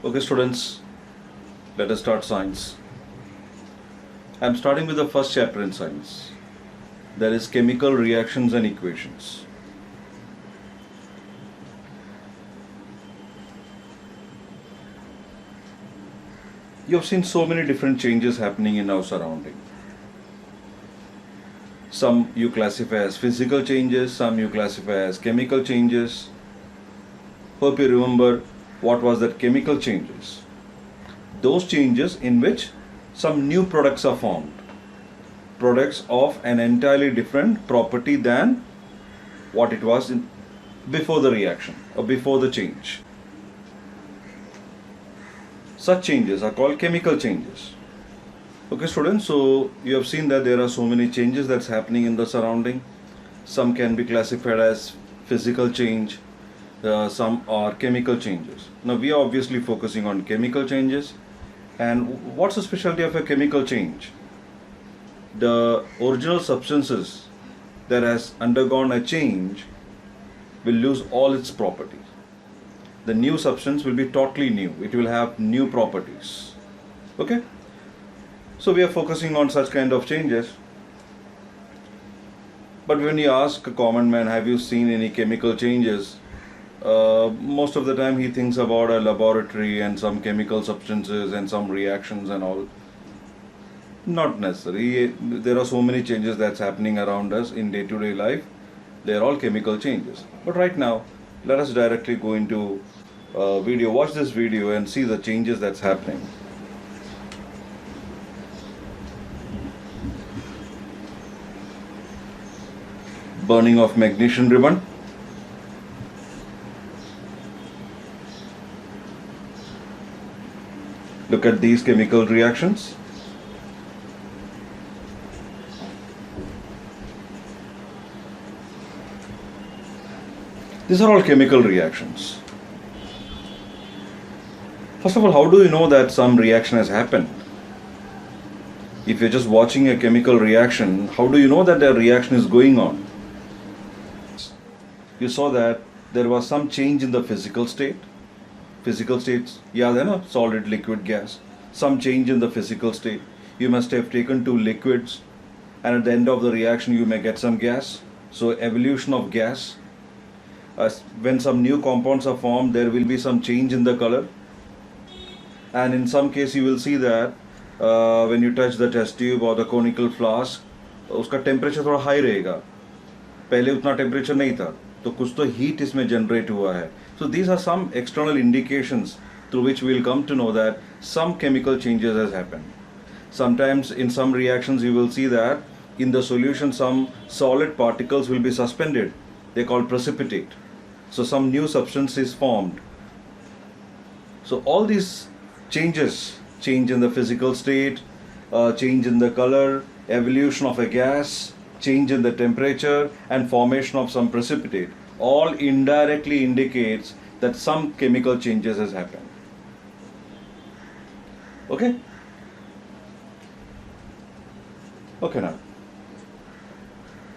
Okay, students, let us start science. I'm starting with the first chapter in science. That is chemical reactions and equations. You have seen so many different changes happening in our surrounding. Some you classify as physical changes, some you classify as chemical changes. Hope you remember what was that chemical changes. Those changes in which some new products are formed. Products of an entirely different property than what it was before the reaction or before the change. Such changes are called chemical changes. Okay, students, so you have seen that there are so many changes that's happening in the surrounding. Some can be classified as physical change, some are chemical changes. Now we are obviously focusing on chemical changes. And what's the specialty of a chemical change? The original substances that has undergone a change will lose all its properties. The new substance will be totally new. It will have new properties. Okay? So we are focusing on such kind of changes. But when you ask a common man, have you seen any chemical changes? Most of the time he thinks about a laboratory and some chemical substances and some reactions and all. Not necessary. There are so many changes that's happening around us in day-to-day life. They are all chemical changes. But right now, let us directly go into video. Watch this video and see the changes that's happening. Burning of magnesium ribbon. Look at these chemical reactions. These are all chemical reactions. First of all, how do you know that some reaction has happened? If you're just watching a chemical reaction, how do you know that the reaction is going on? You saw that there was some change in the physical state. Physical states, yeah, then a solid, liquid, gas. Some change in the physical state. You must have taken two liquids, and at the end of the reaction, you may get some gas. So, evolution of gas. When some new compounds are formed, there will be some change in the color. And in some case, you will see that when you touch the test tube or the conical flask, उसका temperature थोड़ा high रहेगा. पहले उतना temperature नहीं था, तो कुछ तो heat इसमें generate हुआ है. So these are some external indications through which we will come to know that some chemical changes has happened. Sometimes in some reactions you will see that in the solution some solid particles will be suspended. They are called precipitate. So some new substance is formed. So all these changes, change in the physical state, change in the color, evolution of a gas, change in the temperature and formation of some precipitate, all indirectly indicates that some chemical changes has happened. Okay? Okay now.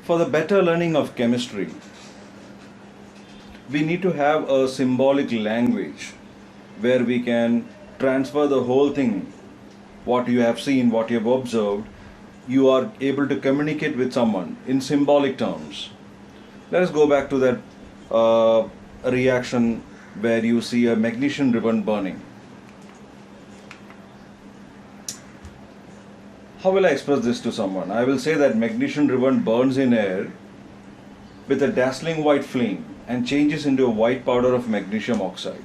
For the better learning of chemistry, we need to have a symbolic language where we can transfer the whole thing, what you have seen, what you have observed, you are able to communicate with someone in symbolic terms. Let us go back to that reaction where you see a magnesium ribbon burning. How will I express this to someone? I will say that magnesium ribbon burns in air with a dazzling white flame and changes into a white powder of magnesium oxide.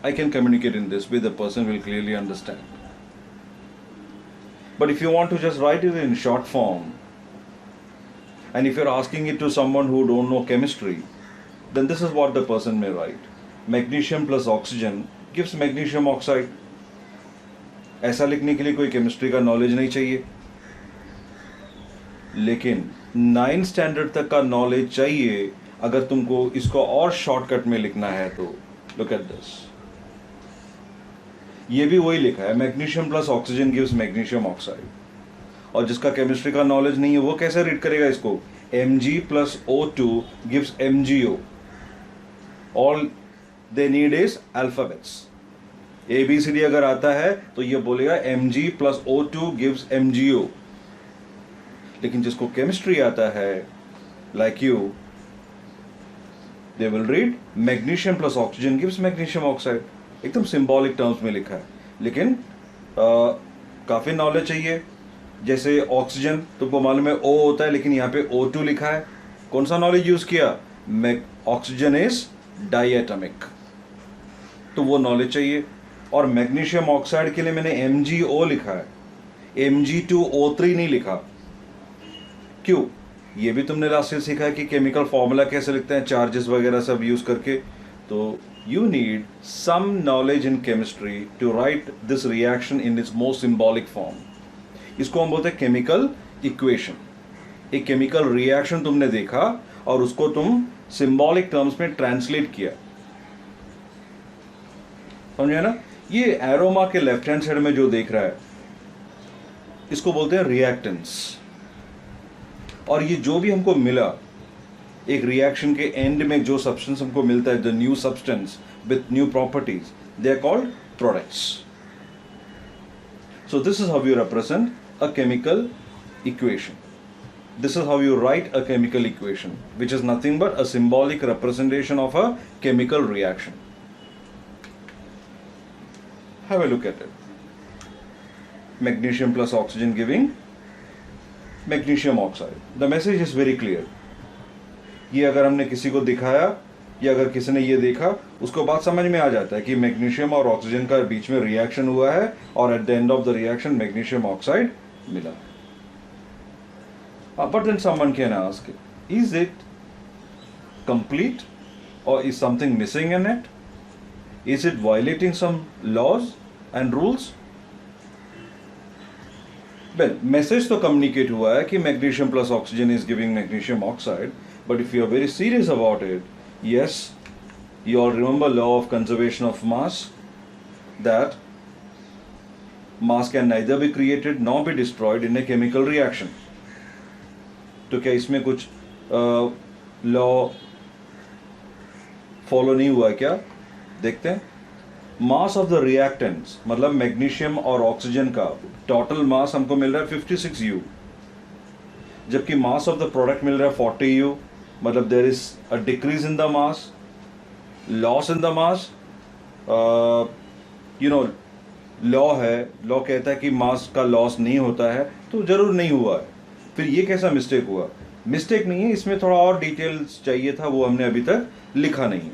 I can communicate in this way, the person will clearly understand. But if you want to just write it in short form, and if you're asking it to someone who don't know chemistry, then this is what the person may write. Magnesium plus oxygen gives magnesium oxide. ऐसा लिखने के लिए कोई chemistry का knowledge नहीं चाहिए, लेकिन 9th standard तक का नॉलेज चाहिए अगर तुमको इसको और शॉर्टकट में लिखना है तो. Look at this. ये भी वही लिखा है, magnesium plus oxygen gives magnesium oxide. और जिसका केमिस्ट्री का नॉलेज नहीं है वो कैसे रीड करेगा इसको? Mg plus O2 gives MgO. All they need is alphabets. ABCD अगर आता है तो ये बोलेगा Mg plus O2 gives MgO. लेकिन जिसको केमिस्ट्री आता है like you, they will read magnesium plus oxygen gives magnesium oxide. एकदम सिंबॉलिक टर्म्स में लिखा है, लेकिन काफी नॉलेज चाहिए. जैसे ऑक्सीजन तुमको मालूम है O होता है, लेकिन यहाँ पे O2 लिखा है. कौन सा नॉलेज यूज किया? ऑक्सीजन इज डाइएटमिक, तो वो नॉलेज चाहिए. और मैग्नीशियम ऑक्साइड के लिए मैंने MgO लिखा है, Mg2O3 नहीं लिखा. क्यों? ये भी तुमने लास्ट ईयर सीखा है कि केमिकल फॉर्मूला कैसे लिखते हैं, चार्जेस वगैरह सब यूज करके. तो you need some knowledge in chemistry to write this reaction in its most symbolic form. इसको हम बोलते हैं केमिकल इक्वेशन. एक केमिकल रिएक्शन तुमने देखा और उसको तुम सिंबॉलिक टर्म्स में ट्रांसलेट किया, समझे ना? ये एरोमा के लेफ्ट हैंड साइड में जो देख रहा है, इसको बोलते हैं रिएक्टेंस. और ये जो भी हमको मिला एक रिएक्शन के एंड में, जो सब्सटेंस हमको मिलता है, the new substance with new properties, they are called products. So this is how you represent a chemical equation. This is how you write a chemical equation, which is nothing but a symbolic representation of a chemical reaction. Have a look at it. Magnesium plus oxygen giving magnesium oxide. The message is very clear. ये अगर हमने किसी को दिखाया या अगर किसी ने ये देखा, उसको बात समझ में आ जाता है कि मैग्नीशियम और ऑक्सीजन का बीच में रिएक्शन हुआ है और eight the end of the reaction magnesium oxide मिला. But then someone can ask, is it complete or is something missing in it? Is it violating some laws and rules? Well, message तो communicate हुआ है कि magnesium plus oxygen is giving magnesium oxide, but if you are very serious about it, yes, you all remember law of conservation of mass, that mass can neither be created nor be destroyed in a chemical reaction. तो क्या इसमें कुछ law follow नहीं हुआ क्या? देखते हैं. Mass of the reactants, मतलब मैग्नीशियम और ऑक्सीजन का टोटल मास हमको मिल रहा है 56 U, जबकि मास ऑफ द प्रोडक्ट मिल रहा है 40 U. मतलब there is a decrease in the mass, loss in the mass. You know, law है, लॉ कहता है कि मास का लॉस नहीं होता है, तो जरूर नहीं हुआ है. फिर ये कैसा मिस्टेक हुआ? मिस्टेक नहीं है, इसमें थोड़ा और डिटेल्स चाहिए था, वो हमने अभी तक लिखा नहीं.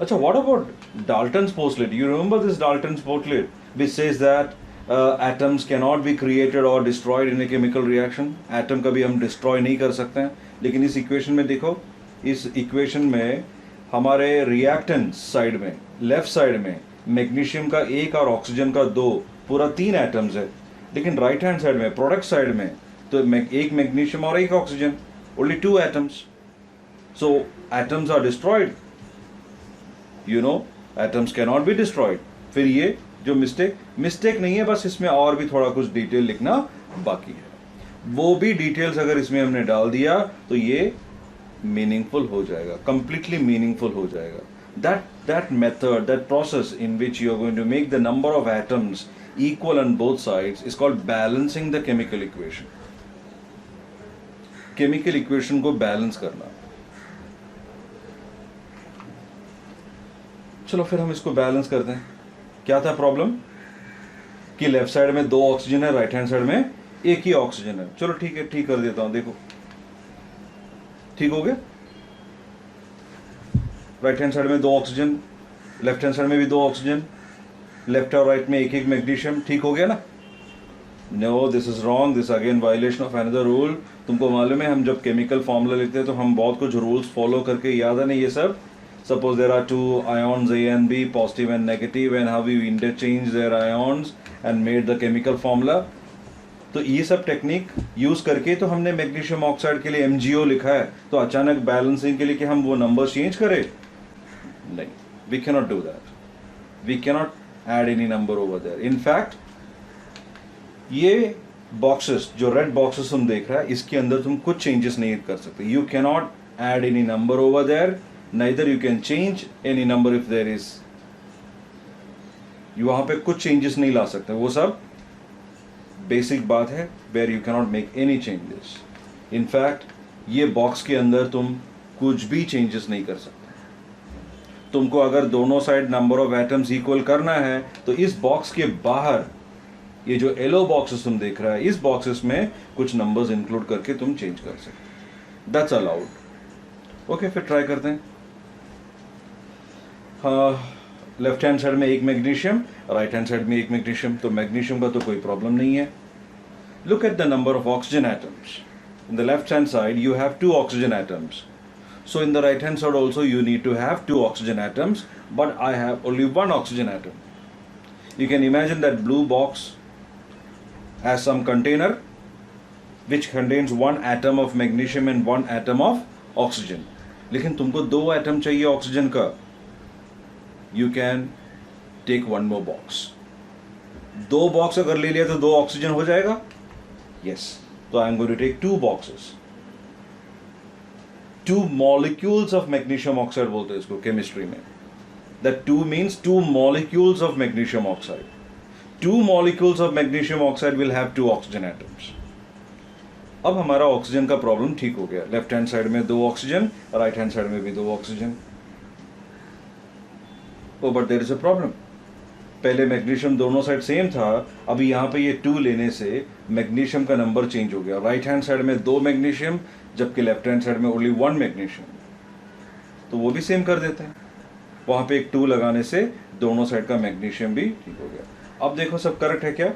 अच्छा, what about Dalton's postulate? You remember this Dalton's postulate which says that atoms can not be created or destroyed in a chemical reaction. Atom कभी हम डिस्ट्रॉय नहीं कर सकते हैं. लेकिन इस इक्वेशन में देखो, इस इक्वेशन में हमारे रिएक्टेंट साइड में, लेफ्ट साइड में मैग्नीशियम का 1 और ऑक्सीजन का 2, पूरा 3 एटम्स है. लेकिन राइट हैंड साइड में, प्रोडक्ट साइड में, तो एक मैग्नीशियम और 1 oxygen, only 2 atoms. So atoms are destroyed. You know, atoms can not be destroyed. फिर ये जो मिस्टेक नहीं है, बस इसमें और भी थोड़ा कुछ डिटेल लिखना बाकी है. वो भी डिटेल्स अगर इसमें हमने डाल दिया तो ये मीनिंगफुल हो जाएगा, कंप्लीटली मीनिंगफुल हो जाएगा. that method, that process in which you are going to make the number of atoms equal on both sides is called balancing the chemical equation. Chemical equation को बैलेंस करना. चलो फिर हम इसको बैलेंस करते हैं. क्या था प्रॉब्लम? कि लेफ्ट साइड में 2 ऑक्सीजन है, राइट हैंड साइड में 1 ही ऑक्सीजन है. चलो ठीक है, ठीक कर देता हूं. देखो, ठीक हो गया. राइट हैंड साइड में 2 ऑक्सीजन, लेफ्ट हैंड साइड में भी 2 ऑक्सीजन, लेफ्ट और राइट में 1 मैग्नीशियम. ठीक हो गया ना? No, this is wrong. This again violation of another rule. तुमको मालूम है, हम जब केमिकल फॉर्मूला लिखते हैं तो हम बहुत कुछ रूल्स फॉलो करके, याद है ना ये सब? Suppose there are 2 ions A and B, positive and negative, and how we interchange their ions and made the chemical formula. तो ये सब टेक्निक यूज करके तो हमने मैग्नीशियम ऑक्साइड के लिए MgO लिखा है. तो अचानक बैलेंसिंग के लिए कि हम वो नंबर चेंज करें? नहीं, we cannot do that. We cannot add any number over there. In fact, ये बॉक्सेस, जो रेड बॉक्सेस तुम देख रहा है, इसके अंदर तुम कुछ चेंजेस नहीं कर सकते. You cannot add any number over there. neither you can change any number if there is, वहाँ पे कुछ चेंजेस नहीं ला सकते, वो सब बेसिक बात है where you cannot make any changes. In fact ये बॉक्स के अंदर तुम कुछ भी चेंजेस नहीं कर सकते. तुमको अगर दोनों side number of atoms equal करना है तो इस बॉक्स के बाहर ये जो येलो बॉक्सेस तुम देख रहा है, इस बॉक्सेस में कुछ नंबर्स इंक्लूड करके तुम चेंज कर सकते. That's allowed. ओके, फिर ट्राई करते हैं. हाँ, लेफ्ट हैंड साइड में एक मैग्नीशियम, राइट हैंड साइड में एक मैग्नीशियम. तो मैग्नीशियम का तो कोई प्रॉब्लम नहीं है. Look at the number of oxygen atoms. In the left hand side you have 2 oxygen atoms. So in the right hand side also you need to have 2 oxygen atoms, but I have only 1 oxygen atom. You can imagine that blue box has some container which contains 1 atom of magnesium and 1 atom of oxygen. लेकिन तुमको 2 atom चाहिए oxygen का. You can take 1 more box. 2 box अगर ले लिया तो 2 oxygen हो जाएगा. Yes. So I am going to take 2 boxes. 2 molecules of magnesium oxide बोलते हैं इसको केमिस्ट्री में. That 2 means 2 molecules of magnesium oxide. 2 molecules of magnesium oxide will have 2 oxygen atoms. अब हमारा ऑक्सीजन का प्रॉब्लम ठीक हो गया. लेफ्ट हैंड साइड में 2 ऑक्सीजन, राइट हैंड साइड में भी 2 oxygen. Oh but there is a problem. पहले मैग्नीशियम दोनों साइड सेम था, अभी यहाँ पे ये 2 लेने से मैग्नीशियम का नंबर चेंज हो गया. राइट हैंड साइड में 2 मैग्नीशियम, जबकि लेफ्ट हैंड साइड में ओनली 1 मैग्नीशियम. तो वो भी सेम कर देते हैं. वहाँ पे एक 2 लगाने से दोनों साइड का मैग्नीशियम भी ठीक हो गया. अब देखो सब करेक्ट है क्या?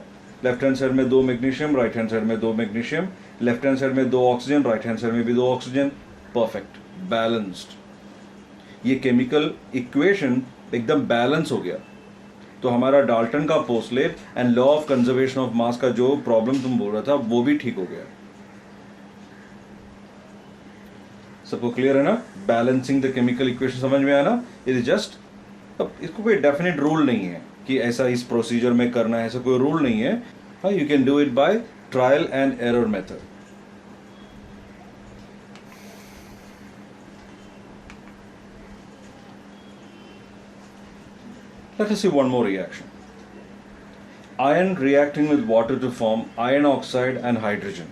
लेफ्ट हैंड साइड में 2 मैग्नीशियम, राइट हैंड साइड में 2 मैग्नीशियम, लेफ्ट हैंड साइड में 2 ऑक्सीजन, राइट हैंड साइड में भी 2 ऑक्सीजन. Perfect, balanced. ये केमिकल इक्वेशन एकदम बैलेंस हो गया. तो हमारा डाल्टन का postulate and law of conservation of mass का जो प्रॉब्लम तुम बोल रहा था वो भी ठीक हो गया. सबको क्लियर है ना? बैलेंसिंग द केमिकल इक्वेशन समझ में आया ना? इट इज जस्ट, अब इसको कोई डेफिनेट रूल नहीं है कि ऐसा इस प्रोसीजर में करना है, ऐसा कोई रूल नहीं है. हाँ, you can do it by trial and error method. Let us see one more reaction. Iron reacting with water to form iron oxide and hydrogen.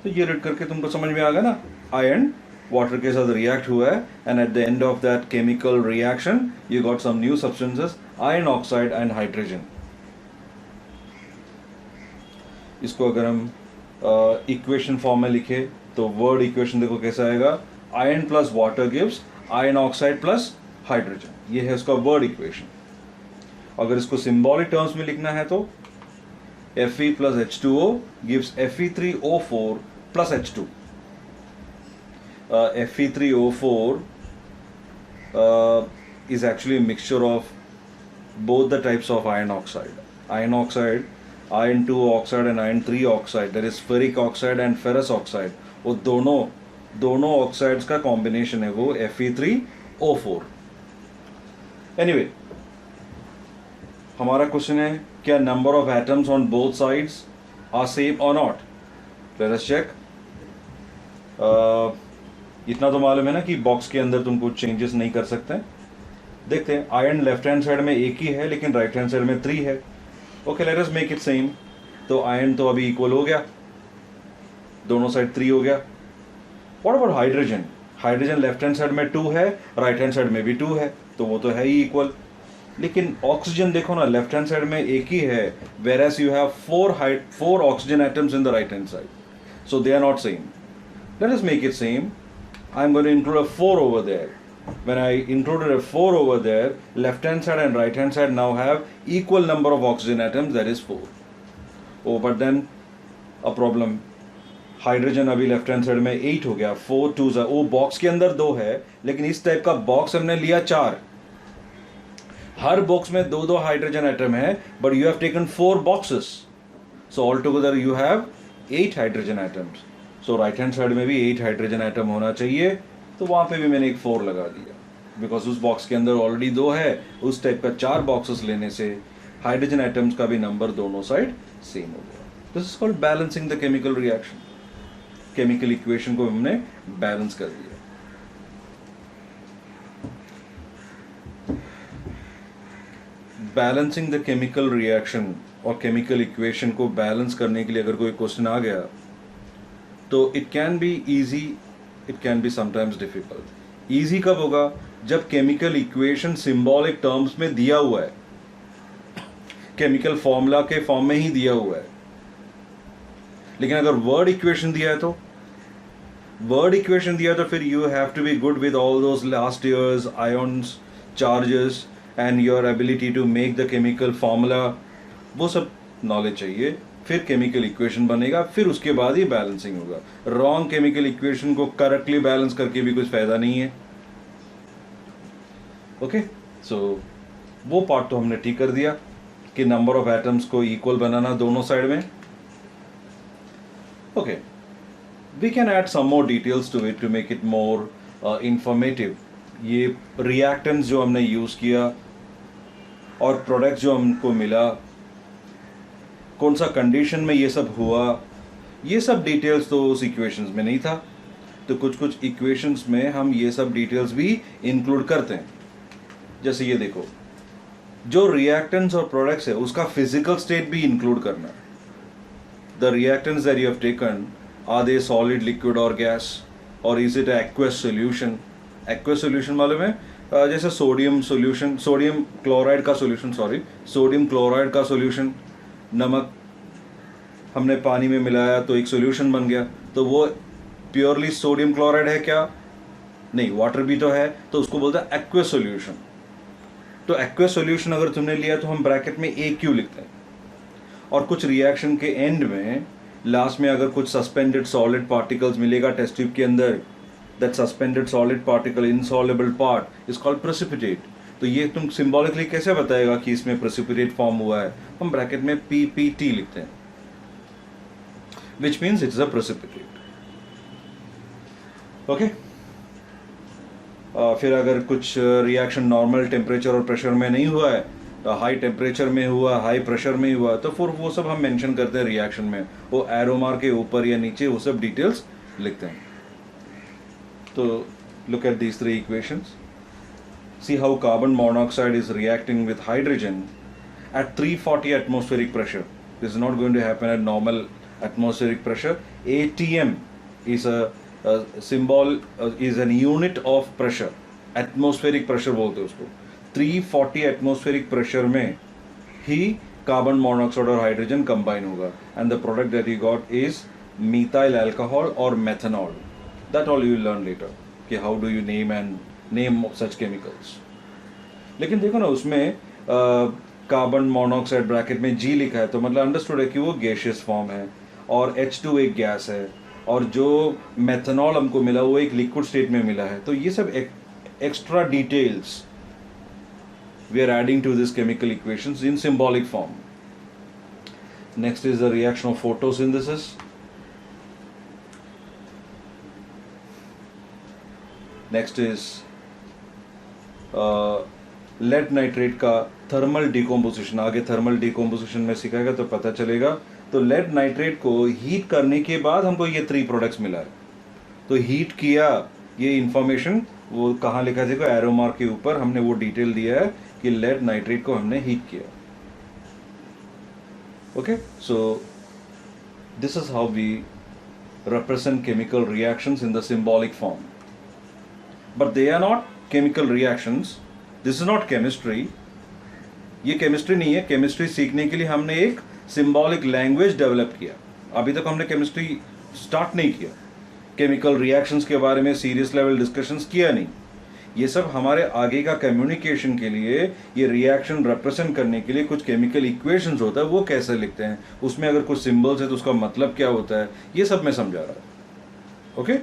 तो ये रीड करके तुमको समझ में आ गया ना? आयरन वाटर के साथ रिएक्ट हुआ है and at the end of that chemical reaction you got some new substances, iron oxide and hydrogen. इसको अगर हम इक्वेशन फॉर्म में लिखे तो वर्ड इक्वेशन देखो कैसा आएगा. Iron plus water gives iron oxide plus hydrogen. ये है उसका वर्ड इक्वेशन. अगर इसको सिंबॉलिक टर्म्स में लिखना है तो Fe plus H2O gives Fe3O4 plus H2. Fe3O4 is actually a mixture of both the types of iron oxide. Iron oxide, iron 2 oxide and iron 3 oxide. There is ferric oxide and ferrous oxide. वो दोनों oxides का combination है वो Fe3O4. Anyway, हमारा question है क्या number of atoms on both sides are same और not. Let us check. इतना तो मालूम है ना कि बॉक्स के अंदर तुम कुछ चेंजेस नहीं कर सकते. देखते हैं. आयरन लेफ्ट हैंड साइड में एक ही है लेकिन राइट हैंड साइड में 3 है. Okay, let us make it same. तो आयरन तो अभी इक्वल हो गया, दोनों साइड 3 हो गया. What about hydrogen? Hydrogen left hand side में 2 है, राइट हैंड साइड में भी 2 है, तो वो तो है ही इक्वल. लेकिन ऑक्सीजन देखो ना, लेफ्ट हैंड साइड में एक ही है, whereas you have 4 oxygen atoms in the right hand side, so they are not same. Let us make it same. I am going to include a 4 over there. When I included a 4 over there, left hand side and right hand side now have equal number of oxygen atoms, that is 4. Oh, but then a problem. Hydrogen अभी left hand side में 8 हो गया. 4 2s, वो box के अंदर 2 है लेकिन इस टाइप का बॉक्स हमने लिया 4. हर बॉक्स में 2 हाइड्रोजन एटम है, but you have taken 4 boxes, so all together you have 8 hydrogen atoms. So right hand side में भी 8 हाइड्रोजन एटम होना चाहिए. तो वहां पे भी मैंने एक 4 लगा दिया बिकॉज उस बॉक्स के अंदर ऑलरेडी 2 है. उस टाइप का 4 बॉक्सेस लेने से हाइड्रोजन एटम्स का भी नंबर दोनों साइड सेम हो गया. This is called balancing the chemical reaction. Chemical equation को हमने बैलेंस कर दिया. बैलेंसिंग द केमिकल रिएक्शन और केमिकल इक्वेशन को बैलेंस करने के लिए अगर कोई क्वेश्चन आ गया तो it can be easy, it can be sometimes difficult. Easy कब होगा? जब केमिकल इक्वेशन सिंबॉलिक टर्म्स में दिया हुआ है, केमिकल फॉर्मूला के फॉर्म में ही दिया हुआ है। लेकिन अगर वर्ड इक्वेशन दिया है तो फिर you have to be good with all those last years ions, charges and your ability to make the chemical formula, वो सब नॉलेज चाहिए। फिर केमिकल इक्वेशन बनेगा, फिर उसके बाद ही बैलेंसिंग होगा। रॉन्ग केमिकल इक्वेशन को करेक्टली बैलेंस करके भी कुछ फायदा नहीं है। ओके, सो वो पार्ट तो हमने ठीक कर दिया कि नंबर ऑफ एटम्स को इक्वल बनाना दोनों साइड में। Okay, we can add some more details to it to make it more informative. ये रिएक्टेंट्स जो हमने यूज किया और प्रोडक्ट जो हमको मिला, कौन सा कंडीशन में ये सब हुआ, ये सब डिटेल्स तो उस इक्वेशंस में नहीं था। तो कुछ कुछ इक्वेशंस में हम ये सब डिटेल्स भी इंक्लूड करते हैं। जैसे ये देखो, जो रिएक्टेंट्स और प्रोडक्ट्स है उसका फिजिकल स्टेट भी इंक्लूड करना है। The reactants that you have taken, are they solid, liquid और गैस, और is it aqueous solution? Aqueous solution मालूम है? जैसे सोडियम सॉल्यूशन, सोडियम क्लोराइड का सॉल्यूशन, नमक हमने पानी में मिलाया तो एक सॉल्यूशन बन गया, तो वो प्योरली सोडियम क्लोराइड है क्या? नहीं, वाटर भी तो है, तो उसको बोलते हैं एक्वस सॉल्यूशन। तो एक्वस सॉल्यूशन अगर तुमने लिया तो हम ब्रैकेट में AQ लिखते हैं। और कुछ रिएक्शन के एंड में, लास्ट में अगर कुछ सस्पेंडेड सॉलिड पार्टिकल्स मिलेगा टेस्ट ट्यूब के अंदर, that suspended solid particle, insoluble part, is called precipitate. तो ये तुम सिंबॉलिकली कैसे बताएगा कि इसमें प्रेसिपिटेट फॉर्म हुआ है? हम ब्रैकेट में PPT लिखते हैं, which means it is a precipitate. Okay, फिर अगर कुछ रिएक्शन नॉर्मल टेम्परेचर और प्रेशर में नहीं हुआ है, हाई टेम्परेचर में हुआ, हाई प्रेशर में हुआ, तो फिर वो सब हम मेंशन करते हैं रिएक्शन में, वो एरो मार्क के ऊपर या नीचे वो सब डिटेल्स लिखते हैं। तो look at these three equations. See how carbon monoxide is reacting with hydrogen at 340 atmospheric pressure. This is not going to happen at normal atmospheric pressure. ATM is a symbol, is an unit of pressure. Atmospheric pressure बोलते हैं उसको। 340 atmospheric pressure में ही carbon monoxide और hydrogen combine होगा, and the product that you got is methyl alcohol or methanol. That all you will learn later कि how do you name such chemicals. लेकिन देखो ना, उसमें कार्बन मोनोऑक्साइड ब्रैकेट में G लिखा है, तो मतलब अंडरस्टूड है कि वो गैसियस फॉर्म है, और H2 एक गैस है, और जो मेथनॉल हमको मिला वो एक लिक्विड स्टेट में मिला है। तो ये सब extra details we are adding to this chemical equations in symbolic form. Next is the reaction of photosynthesis. Next is lead nitrate का थर्मल डिकम्पोजिशन। आगे थर्मल डिकम्पोजिशन में सिखाएगा तो पता चलेगा। तो लेड नाइट्रेट को हीट करने के बाद हमको ये 3 प्रोडक्ट्स मिला है। तो हीट किया, ये इंफॉर्मेशन वो कहाँ लिखा है देखो, एरो मार्क के ऊपर हमने वो डिटेल दिया है कि लेड नाइट्रेट को हमने हीट किया। Okay, so this is how we represent chemical reactions in the symbolic form. But they are not chemical reactions. This is not chemistry. ये केमिस्ट्री नहीं है। केमिस्ट्री सीखने के लिए हमने एक सिंबॉलिक लैंग्वेज डेवलप किया। अभी तक हमने केमिस्ट्री स्टार्ट नहीं किया, केमिकल रिएक्शंस के बारे में सीरियस लेवल डिस्कशंस किया नहीं। ये सब हमारे आगे का कम्युनिकेशन के लिए, ये रिएक्शन रिप्रेजेंट करने के लिए कुछ केमिकल इक्वेशंस होता है, वो कैसे लिखते हैं, उसमें अगर कुछ सिंबल्स है तो उसका मतलब क्या होता है, ये सब मैं समझा रहा हूँ। ओके।